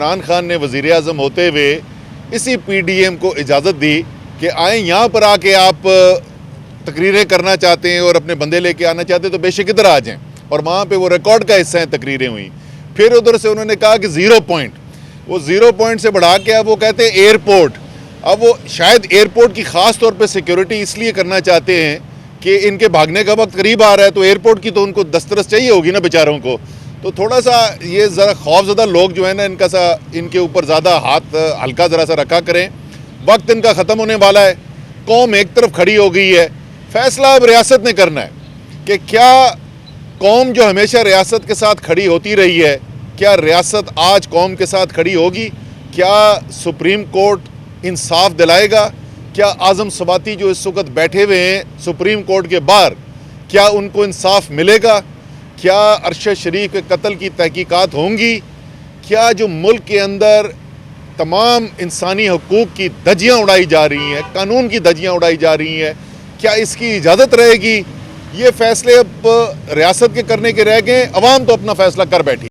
इमरान खान ने वज़ीर आज़म होते हुए इसी पीडीएम को इजाज़त दी कि आए यहाँ पर आके आप तकरीरें करना चाहते हैं और अपने बंदे लेके आना चाहते हैं तो बेशक इधर आ जाएं। और वहाँ पे वो रिकॉर्ड का हिस्सा हैं तकरीरें हुई। फिर उधर से उन्होंने कहा कि 0 पॉइंट, वो 0 पॉइंट से बढ़ा के अब वो कहते हैं एयरपोर्ट। अब वो शायद एयरपोर्ट की ख़ास तौर पर सिक्योरिटी इसलिए करना चाहते हैं कि इनके भागने का वक्त करीब आ रहा है, तो एयरपोर्ट की तो उनको दस्तरस चाहिए होगी ना बेचारों को। तो थोड़ा सा ये ज़रा खौफज़दा लोग जो है ना, इनके ऊपर ज़्यादा हाथ हल्का ज़रा सा रखा करें। वक्त इनका ख़त्म होने वाला है। कौम एक तरफ खड़ी हो गई है। फ़ैसला अब रियासत ने करना है कि क्या कौम जो हमेशा रियासत के साथ खड़ी होती रही है, क्या रियासत आज कौम के साथ खड़ी होगी? क्या सुप्रीम कोर्ट इंसाफ दिलाएगा? क्या आज़म सबाती जो इस वक्त बैठे हुए हैं सुप्रीम कोर्ट के बाहर, क्या उनको इंसाफ मिलेगा? क्या अरशद शरीफ के कत्ल की तहकीकात होंगी? क्या जो मुल्क के अंदर तमाम इंसानी हकूक़ की धज्जियाँ उड़ाई जा रही हैं, कानून की धज्जियाँ उड़ाई जा रही हैं, क्या इसकी इजाज़त रहेगी? ये फ़ैसले अब रियासत के करने के रह गए। अवाम तो अपना फ़ैसला कर बैठी।